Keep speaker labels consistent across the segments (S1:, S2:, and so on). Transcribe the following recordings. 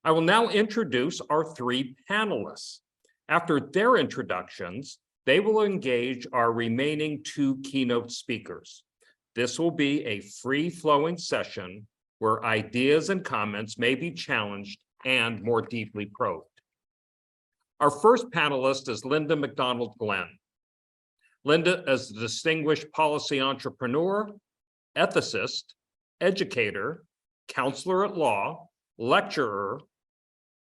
S1: I will now introduce our three panelists. After their introductions, they will engage our remaining two keynote speakers. This will be a free-flowing session where ideas and comments may be challenged and more deeply probed. Our first panelist is Linda McDonald Glenn. Linda is a distinguished policy entrepreneur, ethicist, educator, counselor at law, lecturer,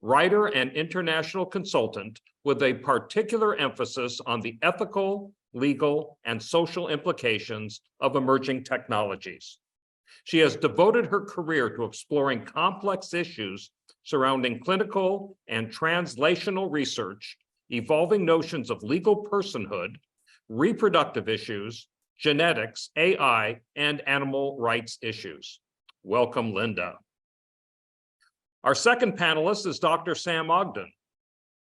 S1: writer, and international consultant with a particular emphasis on the ethical, legal, and social implications of emerging technologies. She has devoted her career to exploring complex issues surrounding clinical and translational research, evolving notions of legal personhood, reproductive issues, genetics, AI, and animal rights issues. Welcome, Linda. Our second panelist is Dr. Sam Ogden.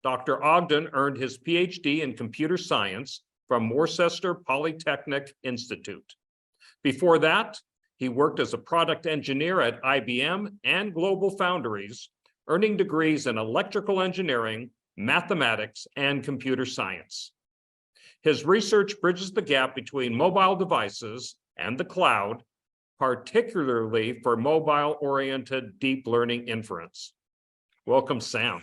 S1: Dr. Ogden earned his PhD in computer science from Worcester Polytechnic Institute. Before that, he worked as a product engineer at IBM and GlobalFoundries, earning degrees in electrical engineering, mathematics, and computer science. His research bridges the gap between mobile devices and the cloud, particularly for mobile-oriented deep learning inference. Welcome, Sam.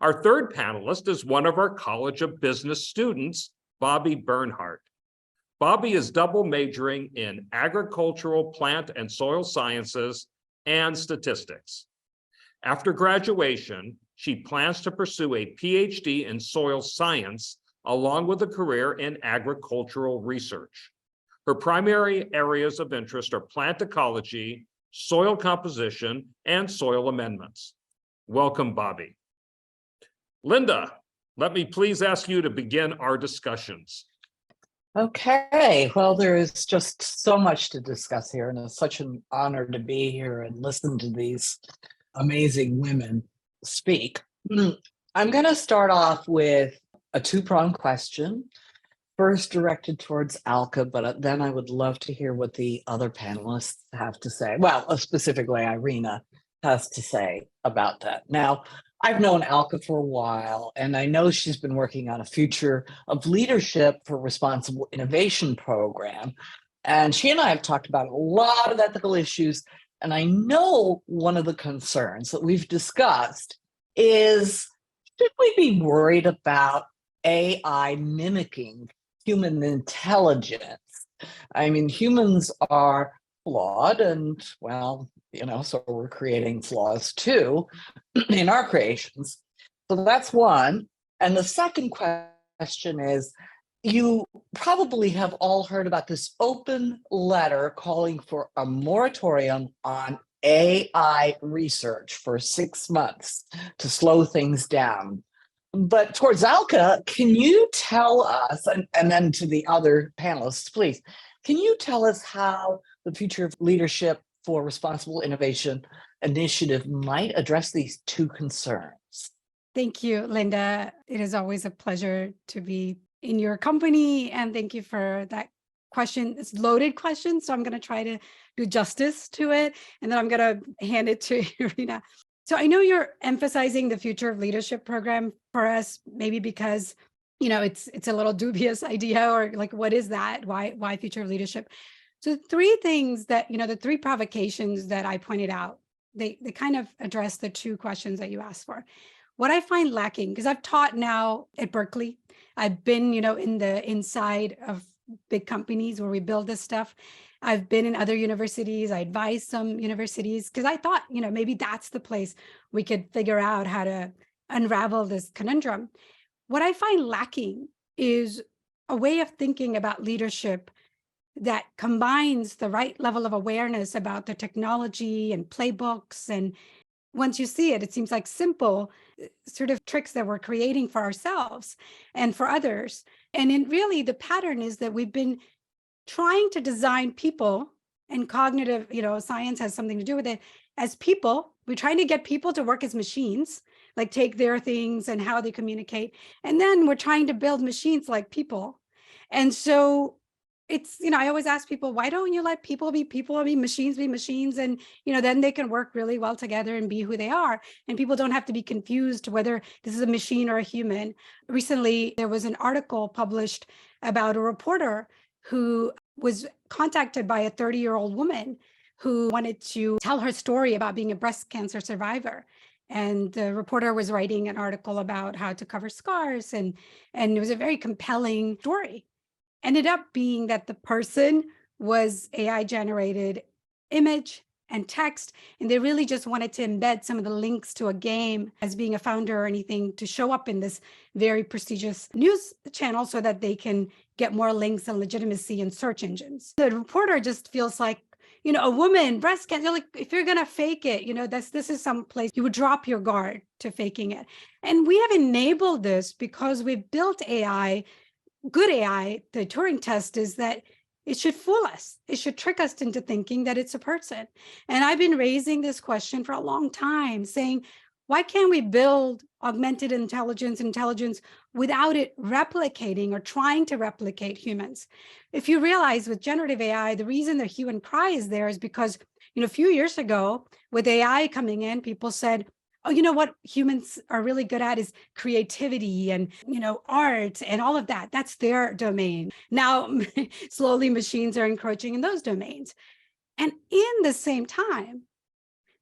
S1: Our third panelist is one of our College of Business students, Bobby Bernhardt. Bobby is double majoring in agricultural, plant and soil sciences and statistics. After graduation, she plans to pursue a PhD in soil science along with a career in agricultural research. Her primary areas of interest are plant ecology, soil composition, and soil amendments. Welcome, Bobby. Linda, let me please ask you to begin our discussions.
S2: Okay, well, there is just so much to discuss here, and it's such an honor to be here and listen to these amazing women speak. I'm going to start off with a two-pronged question, first directed towards Alka, but then I would love to hear what the other panelists have to say. Well, specifically Irina has to say about that. Now, I've known Alka for a while, and I know she's been working on a Future of Leadership for Responsible Innovation program. And she and I have talked about a lot of ethical issues. And I know one of the concerns that we've discussed is, should we be worried about AI mimicking human intelligence? I mean, humans are flawed and, well, so we're creating flaws too in our creations. So that's one. And the second question is, you probably have all heard about this open letter calling for a moratorium on AI research for 6 months to slow things down. But towards Alka, can you tell us, and then to the other panelists, please, can you tell us how the Future of Leadership for Responsible Innovation initiative might address these two concerns?
S3: Thank you, Linda. It is always a pleasure to be in your company, and thank you for that question. It's a loaded question, so I'm going to try to do justice to it, and then I'm going to hand it to Irina. So I know you're emphasizing the Future of Leadership program for us, maybe because it's a little dubious idea, or like, what is that? Why Future of Leadership? So three things that, the three provocations that I pointed out, they kind of address the two questions that you asked for. What I find lacking, because I've taught now at Berkeley, I've been, in the inside of big companies where we build this stuff. I've been in other universities. I advise some universities because I thought, maybe that's the place we could figure out how to unravel this conundrum. What I find lacking is a way of thinking about leadership that combines the right level of awareness about the technology and playbooks. And once you see it, it seems like simple sort of tricks that we're creating for ourselves and for others. And really the pattern is that we've been trying to design people, and cognitive, science has something to do with it, as people. We're trying to get people to work as machines, like take their things and how they communicate. And then we're trying to build machines like people. And so it's, I always ask people, why don't you let people be people, machines be machines, and then they can work really well together and be who they are, and people don't have to be confused whether this is a machine or a human. Recently, there was an article published about a reporter who was contacted by a 30-year-old woman who wanted to tell her story about being a breast cancer survivor. And the reporter was writing an article about how to cover scars, and it was a very compelling story. Ended up being that the person was AI generated image and text, and they really just wanted to embed some of the links to a game as being a founder or anything to show up in this very prestigious news channel so that they can get more links and legitimacy in search engines. The reporter just feels like, a woman, breast cancer, like if you're gonna fake it, this is some place you would drop your guard to faking it. And we have enabled this because we've built AI. Good AI, the Turing test is that it should fool us. It should trick us into thinking that it's a person. And I've been raising this question for a long time, saying, why can't we build augmented intelligence without it replicating or trying to replicate humans? If you realize with generative AI, the reason the hue and cry is there is because, a few years ago, with AI coming in, people said, oh, what humans are really good at is creativity and, art and all of that. That's their domain. Now, slowly machines are encroaching in those domains. And in the same time,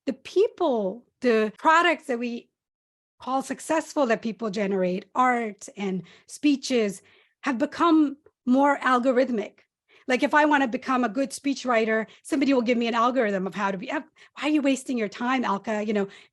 S3: the people, the products that we call successful that people generate, art and speeches, have become more algorithmic. Like if I want to become a good speechwriter, somebody will give me an algorithm of how to be. Why are you wasting your time, Alka?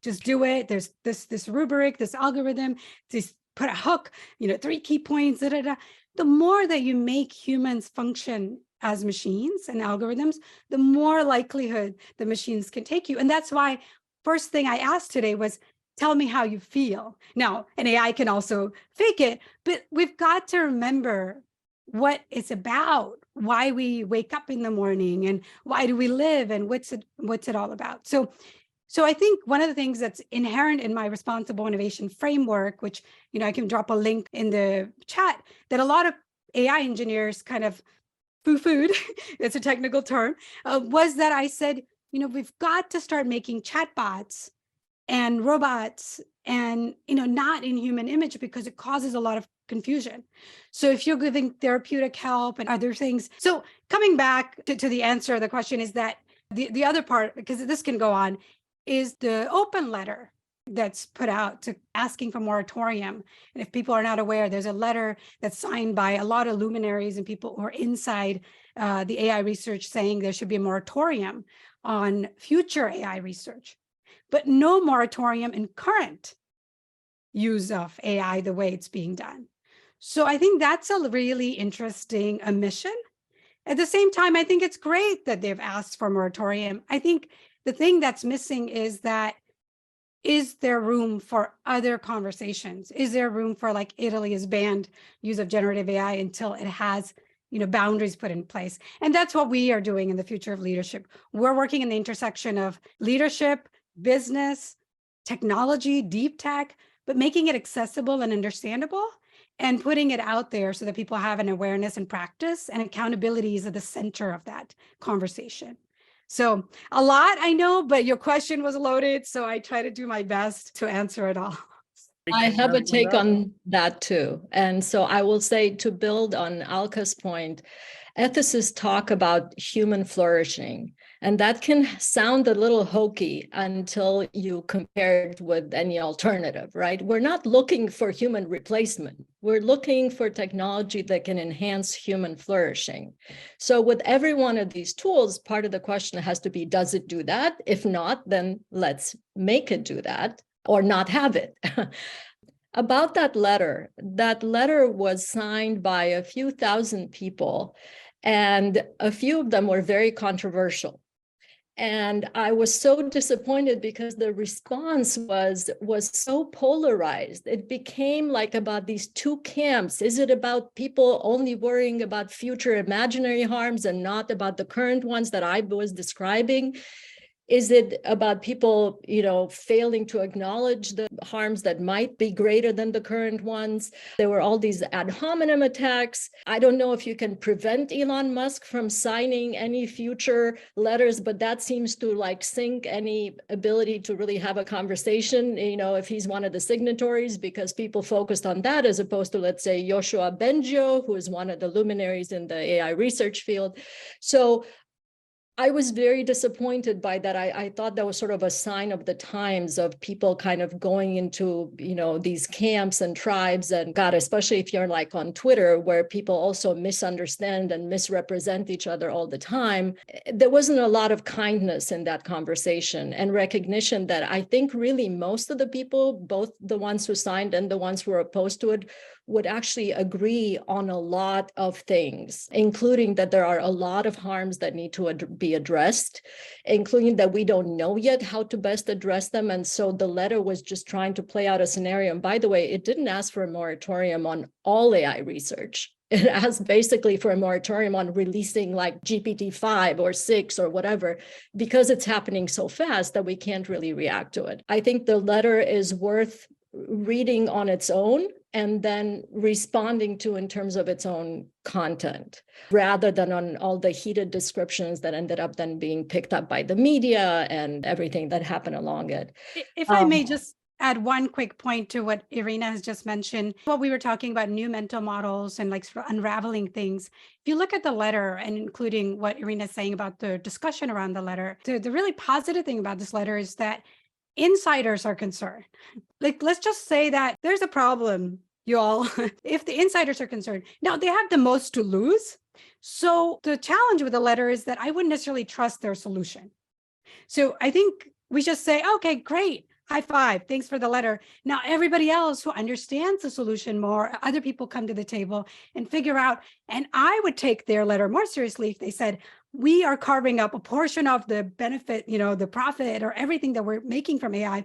S3: Just do it. There's this rubric, this algorithm, just put a hook, 3 key points, da, da, da. The more that you make humans function as machines and algorithms, the more likelihood the machines can take you. And that's why first thing I asked today was, tell me how you feel. Now, an AI can also fake it, but we've got to remember what it's about, why we wake up in the morning, and why do we live, and what's it all about. So I think one of the things that's inherent in my responsible innovation framework, which I can drop a link in the chat, that a lot of AI engineers kind of foo-fooed, it's a technical term, was that I said, we've got to start making chatbots and robots and not in human image, because it causes a lot of confusion. So if you're giving therapeutic help and other things. So coming back to the answer, the question is that the other part, because this can go on, is the open letter that's put out to asking for moratorium. And if people are not aware, there's a letter that's signed by a lot of luminaries and people who are inside the AI research saying there should be a moratorium on future AI research, but no moratorium in current use of AI the way it's being done. So I think that's a really interesting omission. At the same time, I think it's great that they've asked for moratorium. I think the thing that's missing is that, is there room for other conversations? Is there room for, like Italy has banned use of generative AI until it has boundaries put in place? And that's what we are doing in the future of leadership. We're working in the intersection of leadership, business, technology, deep tech, but making it accessible and understandable and putting it out there so that people have an awareness and practice, and accountability is at the center of that conversation. So a lot, I know, but your question was loaded, so I try to do my best to answer it all.
S4: I have a take on that too. And so I will say, to build on Alka's point, ethicists talk about human flourishing, and that can sound a little hokey until you compare it with any alternative, right? We're not looking for human replacement. We're looking for technology that can enhance human flourishing. So with every one of these tools, part of the question has to be, does it do that? If not, then let's make it do that or not have it. About that letter was signed by a few thousand people, and a few of them were very controversial. And I was so disappointed because the response was so polarized. It became like about these two camps. Is it about people only worrying about future imaginary harms and not about the current ones that I was describing? Is it about people, failing to acknowledge the harms that might be greater than the current ones? There were all these ad hominem attacks. I don't know if you can prevent Elon Musk from signing any future letters, but that seems to sink any ability to really have a conversation, if he's one of the signatories, because people focused on that as opposed to, let's say, Yoshua Bengio, who is one of the luminaries in the AI research field. So I was very disappointed by that. I thought that was sort of a sign of the times of people kind of going into, these camps and tribes. And God, especially if you're on Twitter, where people also misunderstand and misrepresent each other all the time. There wasn't a lot of kindness in that conversation and recognition that I think really most of the people, both the ones who signed and the ones who were opposed to it, would actually agree on a lot of things, including that there are a lot of harms that need to be addressed, including that we don't know yet how to best address them. And so the letter was just trying to play out a scenario. And by the way, it didn't ask for a moratorium on all AI research. It asked basically for a moratorium on releasing GPT-5 or 6 or whatever, because it's happening so fast that we can't really react to it. I think the letter is worth reading on its own and then responding to in terms of its own content, rather than on all the heated descriptions that ended up then being picked up by the media and everything that happened along it.
S3: If I may just add one quick point to what Irina has just mentioned, what we were talking about new mental models and sort of unraveling things. If you look at the letter, and including what Irina is saying about the discussion around the letter, the really positive thing about this letter is that insiders are concerned. Let's just say that there's a problem, you all. If the insiders are concerned, now they have the most to lose. So the challenge with the letter is that I wouldn't necessarily trust their solution. So I think we just say, okay, great. High five. Thanks for the letter. Now, everybody else who understands the solution more, other people come to the table and figure out, and I would take their letter more seriously if they said, we are carving up a portion of the benefit, the profit or everything that we're making from AI,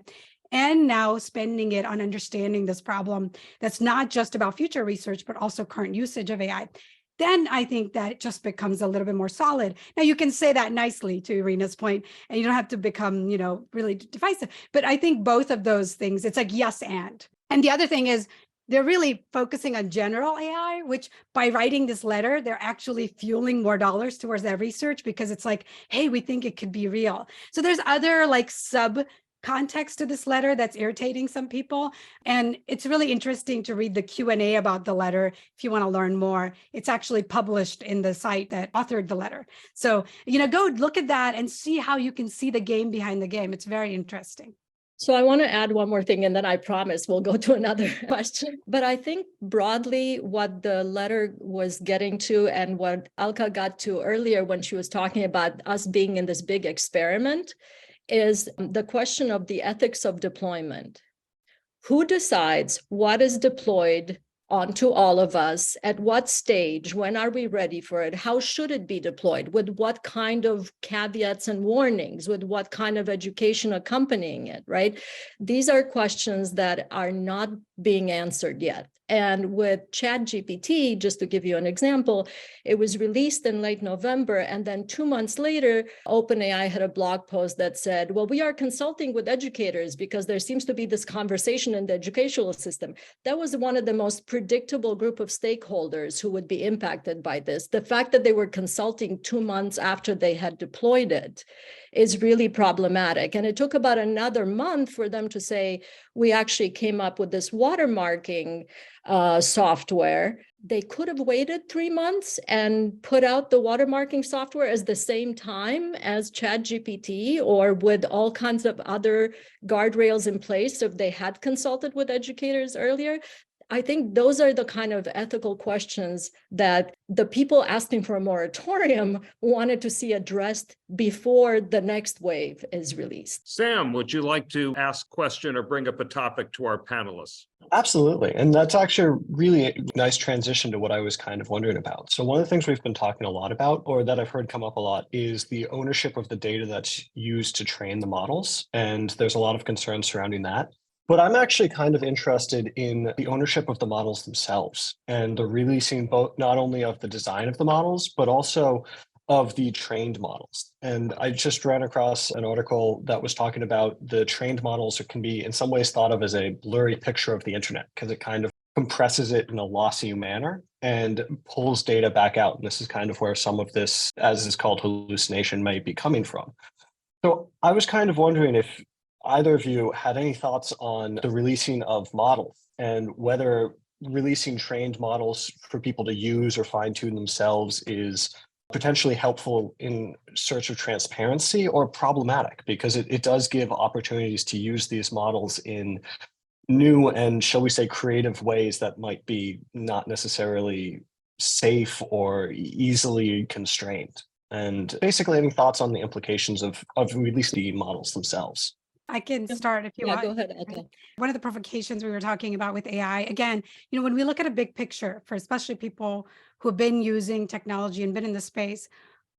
S3: and now spending it on understanding this problem that's not just about future research, but also current usage of AI. Then I think that it just becomes a little bit more solid. Now, you can say that nicely, to Irina's point, and you don't have to become, really divisive. But I think both of those things, it's yes and. And the other thing is, they're really focusing on general AI, which by writing this letter, they're actually fueling more dollars towards that research, because it's hey, we think it could be real. So there's other sub context to this letter that's irritating some people. And it's really interesting to read the Q&A about the letter if you want to learn more. It's actually published in the site that authored the letter. So, go look at that and see how you can see the game behind the game. It's very interesting.
S4: So I want to add one more thing, and then I promise we'll go to another question. But I think broadly what the letter was getting to, and what Alka got to earlier when she was talking about us being in this big experiment, is the question of the ethics of deployment. Who decides what is deployed onto all of us? At what stage? When are we ready for it? How should it be deployed? With what kind of caveats and warnings? With what kind of education accompanying it, right? These are questions that are not being answered yet. And with ChatGPT, just to give you an example, it was released in late November. And then 2 months later, OpenAI had a blog post that said, well, we are consulting with educators because there seems to be this conversation in the educational system. That was one of the most predictable group of stakeholders who would be impacted by this. The fact that they were consulting 2 months after they had deployed it is really problematic. And it took about another month for them to say, we actually came up with this watermarking software. They could have waited 3 months and put out the watermarking software as the same time as ChatGPT, or with all kinds of other guardrails in place if they had consulted with educators earlier. I think those are the kind of ethical questions that the people asking for a moratorium wanted to see addressed before the next wave is released.
S1: Sam, would you like to ask a question or bring up a topic to our panelists?
S5: Absolutely. And that's actually a really nice transition to what I was kind of wondering about. So one of the things we've been talking a lot about, or that I've heard come up a lot, is the ownership of the data that's used to train the models. And there's a lot of concern surrounding that. But I'm actually kind of interested in the ownership of the models themselves and the releasing both not only of the design of the models, but also of the trained models. And I just ran across an article that was talking about the trained models can be in some ways thought of as a blurry picture of the internet because it kind of compresses it in a lossy manner and pulls data back out. And this is kind of where some of this, as is called hallucination, might be coming from. So I was kind of wondering if either of you had any thoughts on the releasing of models and whether releasing trained models for people to use or fine tune themselves is potentially helpful in search of transparency or problematic, because it does give opportunities to use these models in new and, shall we say, creative ways that might be not necessarily safe or easily constrained. And basically, any thoughts on the implications of releasing the models themselves?
S3: I can start if you
S4: Yeah,
S3: want.
S4: go ahead, Elka.
S3: One of the provocations we were talking about with AI, again, when we look at a big picture for especially people who have been using technology and been in the space,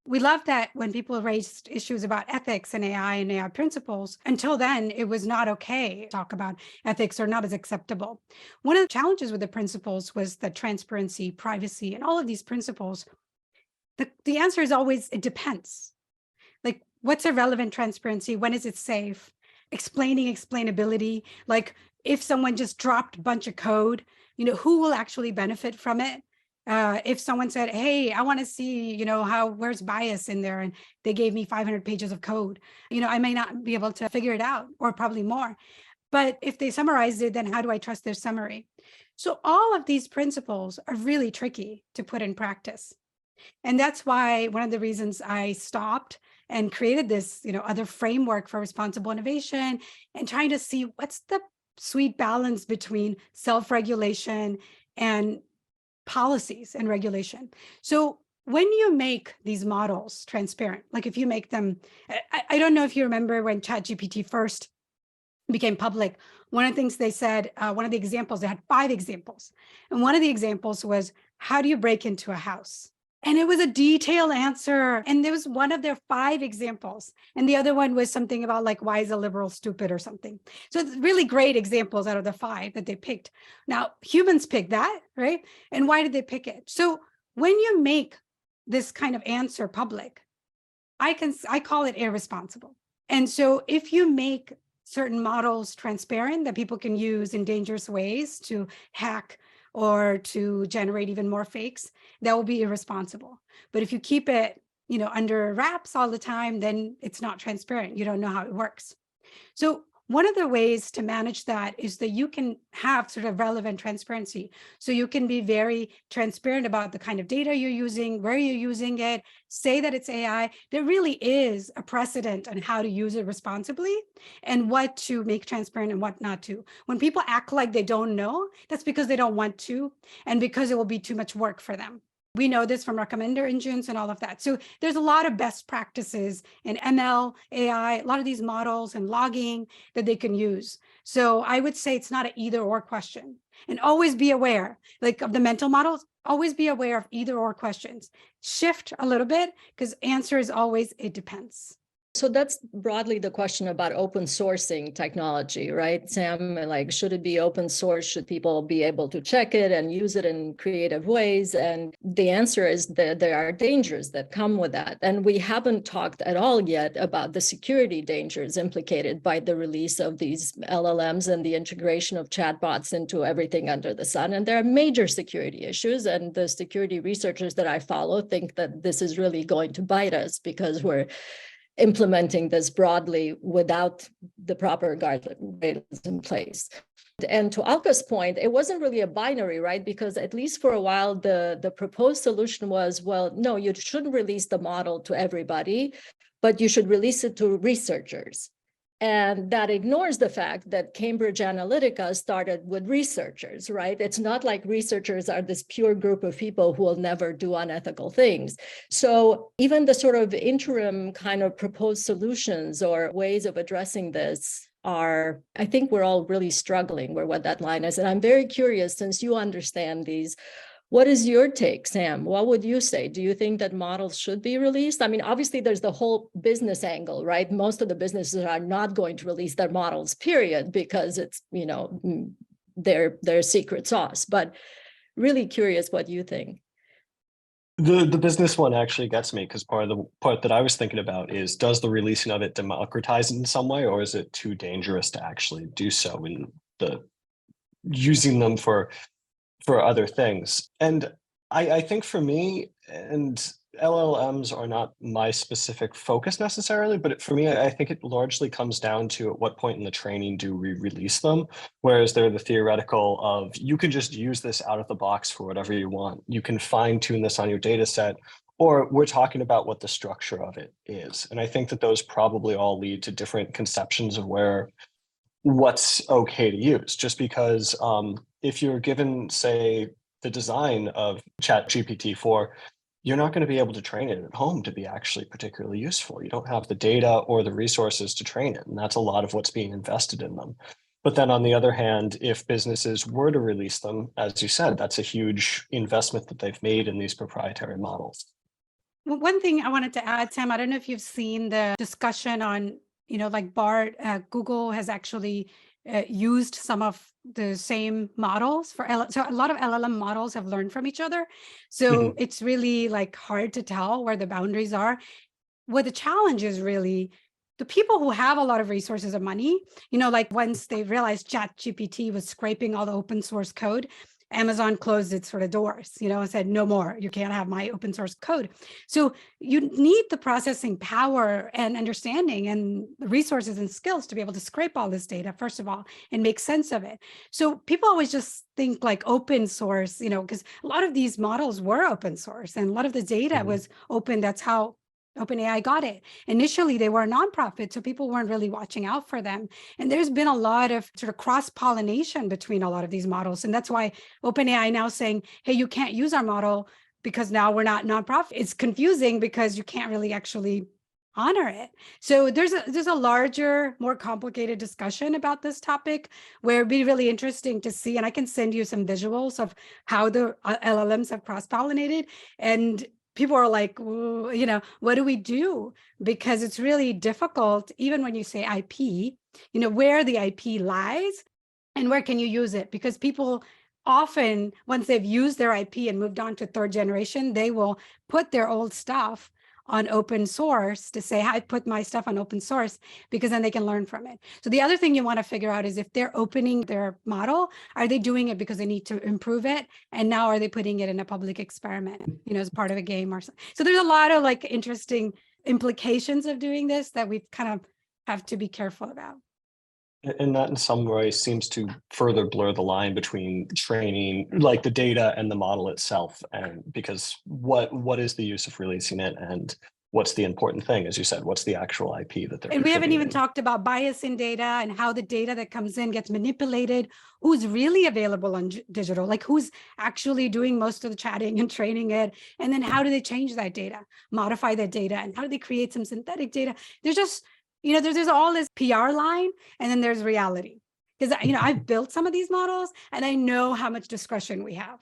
S3: we love that when people raised issues about ethics and AI principles, until then, it was not okay to talk about ethics or not as acceptable. One of the challenges with the principles was the transparency, privacy, and all of these principles. The answer is always, it depends. Like, what's a relevant transparency? When is it safe? Explaining explainability, like if someone just dropped a bunch of code, who will actually benefit from it? If someone said, hey, I want to see, where's bias in there, and they gave me 500 pages of code, I may not be able to figure it out, or probably more. But if they summarized it, then how do I trust their summary? So all of these principles are really tricky to put in practice. And that's why one of the reasons I stopped and created this, other framework for responsible innovation, and trying to see what's the sweet balance between self-regulation and policies and regulation. So when you make these models transparent, like if you make them, I don't know if you remember when ChatGPT first became public, one of the things they said, one of the examples, they had 5 examples. And one of the examples was, how do you break into a house? And it was a detailed answer. And there was one of their 5 examples. And the other one was something about like, why is a liberal stupid or something? So it's really great examples out of the 5 that they picked. Now, humans pick that, right? And why did they pick it? So when you make this kind of answer public, I call it irresponsible. And so if you make certain models transparent that people can use in dangerous ways to hack or to generate even more fakes, that will be irresponsible. But if you keep it, under wraps all the time, then it's not transparent. You don't know how it works. So one of the ways to manage that is that you can have sort of relevant transparency. So you can be very transparent about the kind of data you're using, where you're using it, say that it's AI. There really is a precedent on how to use it responsibly and what to make transparent and what not to. When people act like they don't know, that's because they don't want to, and because it will be too much work for them. We know this from recommender engines and all of that. So there's a lot of best practices in ML, AI, a lot of these models and logging that they can use. So I would say it's not an either or question. And always be aware, like of the mental models, always be aware of either or questions. Shift a little bit, because answer is always, it depends.
S4: So that's broadly the question about open sourcing technology, right, Sam? Like, should it be open source? Should people be able to check it and use it in creative ways? And the answer is that there are dangers that come with that. And we haven't talked at all yet about the security dangers implicated by the release of these LLMs and the integration of chatbots into everything under the sun. And there are major security issues. And the security researchers that I follow think that this is really going to bite us because we're implementing this broadly without the proper guidelines in place. And to Alka's point, it wasn't really a binary, right? Because at least for a while, the proposed solution was, well, no, you shouldn't release the model to everybody, but you should release it to researchers. And that ignores the fact that Cambridge Analytica started with researchers, right? It's not like researchers are this pure group of people who will never do unethical things. So even the sort of interim kind of proposed solutions or ways of addressing this are, I think we're all really struggling with what that line is. And I'm very curious, since you understand these, what is your take, Sam? What would you say? Do you think that models should be released? I mean, obviously, there's the whole business angle, right? Most of the businesses are not going to release their models, period, because it's, their secret sauce. But really curious what you think.
S5: The business one actually gets me because part of the part that I was thinking about is, does the releasing of it democratize it in some way, or is it too dangerous to actually do so in the using them for other things? And I think for me, and LLMs are not my specific focus necessarily, but for me, I think it largely comes down to at what point in the training do we release them? Whereas they're the theoretical of, you can just use this out of the box for whatever you want. You can fine tune this on your data set, or we're talking about what the structure of it is. And I think that those probably all lead to different conceptions of what's okay to use. Just because if you're given, say, the design of ChatGPT 4, you're not going to be able to train it at home to be actually particularly useful. You don't have the data or the resources to train it, and that's a lot of what's being invested in them. But then on the other hand, if businesses were to release them, as you said, that's a huge investment that they've made in these proprietary models.
S3: Well, one thing I wanted to add, Tim, I don't know if you've seen the discussion on, like BART, Google has actually used some of the same models so a lot of LLM models have learned from each other. So it's really like hard to tell where the boundaries are. What the challenge is really the people who have a lot of resources and money, like once they realized ChatGPT was scraping all the open source code, Amazon closed its sort of doors, and said, no more, you can't have my open source code. So you need the processing power and understanding and the resources and skills to be able to scrape all this data, first of all, and make sense of it. So people always just think like open source, because a lot of these models were open source and a lot of the data was open. That's how OpenAI got it. Initially, they were a nonprofit, so people weren't really watching out for them. And there's been a lot of sort of cross-pollination between a lot of these models. And that's why OpenAI now saying, hey, you can't use our model because now we're not nonprofit. It's confusing because you can't really actually honor it. So there's a larger, more complicated discussion about this topic where it'd be really interesting to see. And I can send you some visuals of how the LLMs have cross-pollinated. And people are like, what do we do? Because it's really difficult, even when you say IP, where the IP lies and where can you use it? Because people often, once they've used their IP and moved on to third generation, they will put their old stuff on open source to say, I put my stuff on open source, because then they can learn from it. So the other thing you want to figure out is if they're opening their model, are they doing it because they need to improve it? And now are they putting it in a public experiment, as part of a game or something? So there's a lot of like interesting implications of doing this that we kind of have to be careful about.
S5: And that in some way seems to further blur the line between training, like the data, and the model itself. And because what is the use of releasing it, and what's the important thing, as you said, what's the actual IP that they're
S3: And we haven't even
S5: contributing?
S3: talked about bias in data and how the data that comes in gets manipulated, who's really available on digital, like who's actually doing most of the chatting and training it. And then how do they change that data, modify that data, and how do they create some synthetic data? There's just, there's all this PR line, and then there's reality. Because, I've built some of these models and I know how much discretion we have.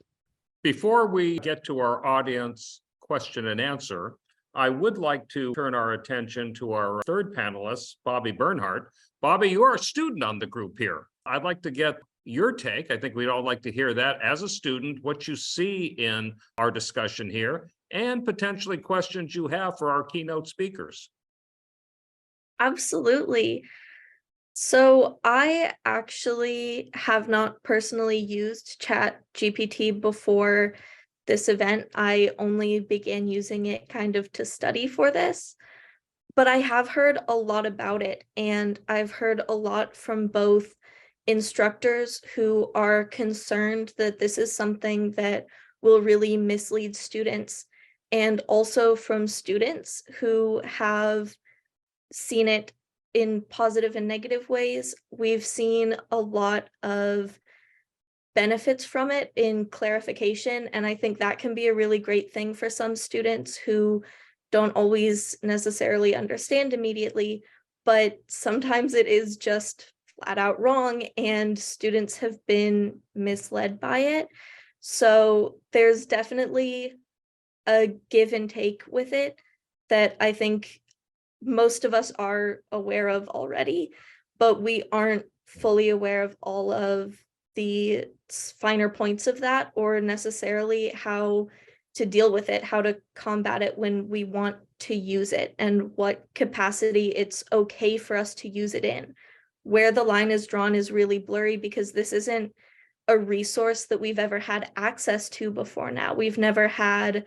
S1: Before we get to our audience question and answer, I would like to turn our attention to our third panelist, Bobby Bernhardt. Bobby, you are a student on the group here. I'd like to get your take. I think we'd all like to hear that as a student, what you see in our discussion here, and potentially questions you have for our keynote speakers.
S6: Absolutely. So I actually have not personally used ChatGPT before this event. I only began using it kind of to study for this, but I have heard a lot about it, and I've heard a lot from both instructors who are concerned that this is something that will really mislead students, and also from students who have seen it in positive and negative ways. We've seen a lot of benefits from it in clarification, and I think that can be a really great thing for some students who don't always necessarily understand immediately, but sometimes it is just flat out wrong and students have been misled by it. So there's definitely a give and take with it that I think most of us are aware of already, but we aren't fully aware of all of the finer points of that, or necessarily how to deal with it, how to combat it when we want to use it, and what capacity it's okay for us to use it in. Where the line is drawn is really blurry because this isn't a resource that we've ever had access to before now. We've never had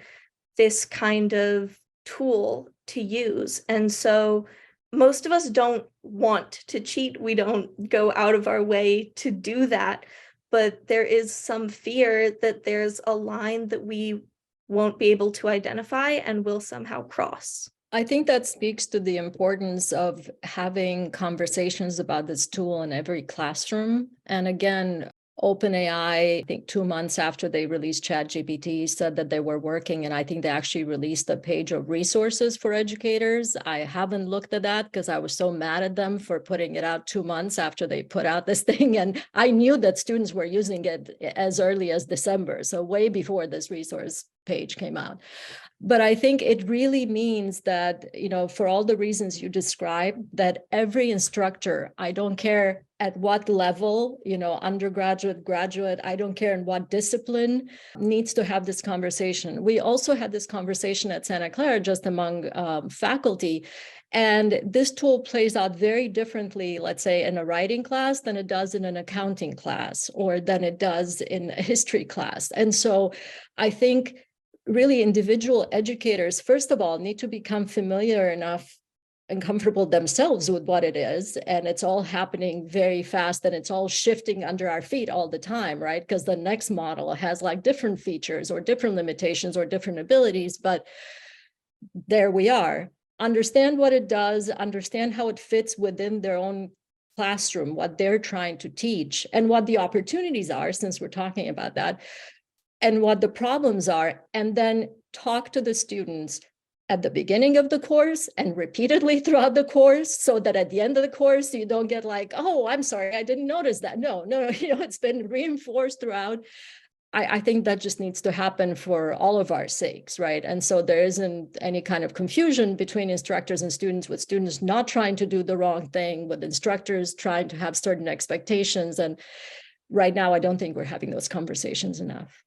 S6: this kind of tool to use. And so most of us don't want to cheat. We don't go out of our way to do that. But there is some fear that there's a line that we won't be able to identify and will somehow cross.
S4: I think that speaks to the importance of having conversations about this tool in every classroom. And again, OpenAI, I think 2 months after they released ChatGPT, said that they were working, and I think they actually released a page of resources for educators. I haven't looked at that because I was so mad at them for putting it out 2 months after they put out this thing. And I knew that students were using it as early as December, so way before this resource page came out. But I think it really means that, for all the reasons you described, that every instructor, I don't care at what level, undergraduate, graduate, I don't care in what discipline, needs to have this conversation. We also had this conversation at Santa Clara just among faculty. And this tool plays out very differently, let's say, in a writing class than it does in an accounting class or than it does in a history class. And so I think really individual educators, first of all, need to become familiar enough and comfortable themselves with what it is. And it's all happening very fast and it's all shifting under our feet all the time, right? Because the next model has like different features or different limitations or different abilities, but there we are. Understand what it does, understand how it fits within their own classroom, what they're trying to teach, and what the opportunities are, since we're talking about that, and what the problems are, and then talk to the students at the beginning of the course and repeatedly throughout the course, so that at the end of the course, you don't get like, oh, I'm sorry, I didn't notice that. No, it's been reinforced throughout. I think that just needs to happen for all of our sakes, right? And so there isn't any kind of confusion between instructors and students, with students not trying to do the wrong thing, with instructors trying to have certain expectations. And right now, I don't think we're having those conversations enough.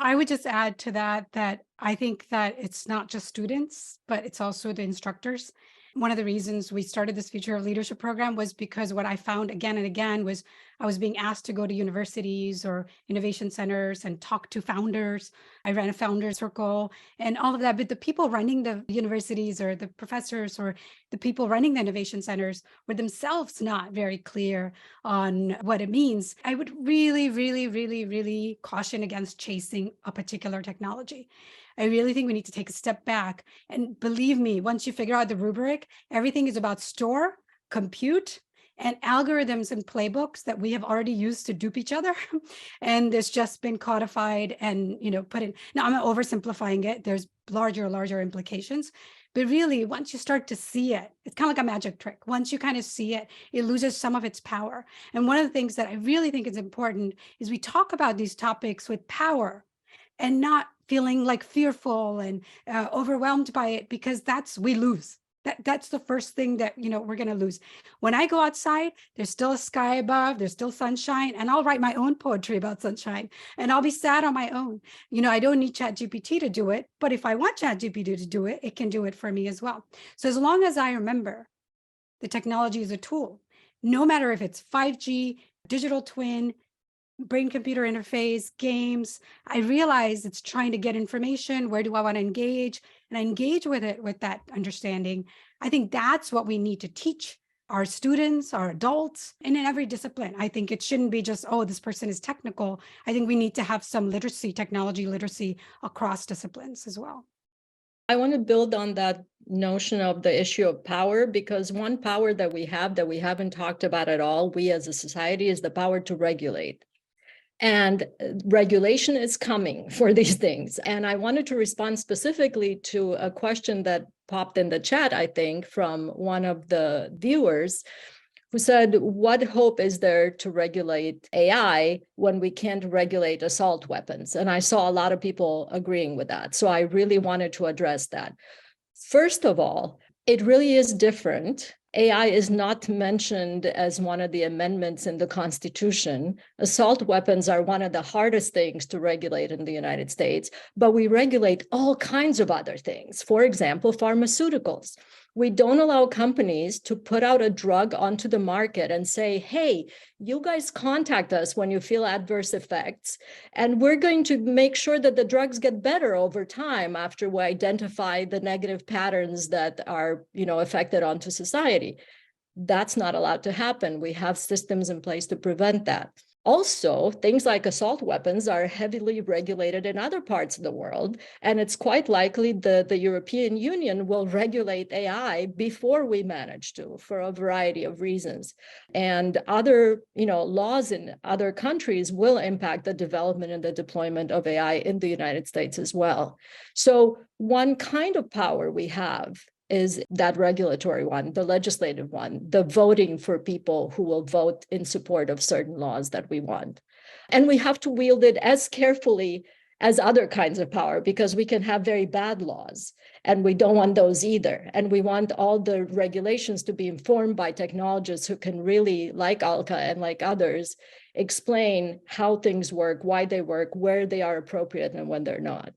S3: I would just add to that I think that it's not just students, but it's also the instructors. One of the reasons we started this Future of Leadership program was because what I found again and again was I was being asked to go to universities or innovation centers and talk to founders. I ran a founder circle and all of that, but the people running the universities or the professors or the people running the innovation centers were themselves not very clear on what it means. I would really, really, really, really caution against chasing a particular technology. I really think we need to take a step back. And believe me, once you figure out the rubric, everything is about store, compute, and algorithms and playbooks that we have already used to dupe each other. And it's just been codified and, put in. Now, I'm oversimplifying it. There's larger implications. But really, once you start to see it, it's kind of like a magic trick. Once you kind of see it, it loses some of its power. And one of the things that I really think is important is we talk about these topics with power and not feeling like fearful and overwhelmed by it, because we lose. That's the first thing that, we're going to lose. When I go outside, there's still a sky above, there's still sunshine, and I'll write my own poetry about sunshine, and I'll be sad on my own. I don't need ChatGPT to do it, but if I want ChatGPT to do it, it can do it for me as well. So as long as I remember the technology is a tool, no matter if it's 5G, digital twin, brain-computer interface, games, I realize it's trying to get information. Where do I want to engage? And I engage with it with that understanding. I think that's what we need to teach our students, our adults, and in every discipline. I think it shouldn't be just, oh, this person is technical. I think we need to have some literacy, technology literacy across disciplines as well.
S4: I want to build on that notion of the issue of power, because one power that we have that we haven't talked about at all, we as a society, is the power to regulate. And regulation is coming for these things. And I wanted to respond specifically to a question that popped in the chat, I think, from one of the viewers, who said, what hope is there to regulate AI when we can't regulate assault weapons? And I saw a lot of people agreeing with that. So I really wanted to address that. First of all, It really is different. AI is not mentioned as one of the amendments in the Constitution. Assault weapons are one of the hardest things to regulate in the United States, but we regulate all kinds of other things. For example, pharmaceuticals. We don't allow companies to put out a drug onto the market and say, hey, you guys contact us when you feel adverse effects, and we're going to make sure that the drugs get better over time after we identify the negative patterns that are, affected onto society. That's not allowed to happen. We have systems in place to prevent that. Also, things like assault weapons are heavily regulated in other parts of the world, and it's quite likely the European Union will regulate AI before we manage to, for a variety of reasons. And other, laws in other countries will impact the development and the deployment of AI in the United States as well. So one kind of power we have is that regulatory one, the legislative one, the voting for people who will vote in support of certain laws that we want. And we have to wield it as carefully as other kinds of power, because we can have very bad laws, and we don't want those either. And we want all the regulations to be informed by technologists who can really, like Alka and like others, explain how things work, why they work, where they are appropriate, and when they're not.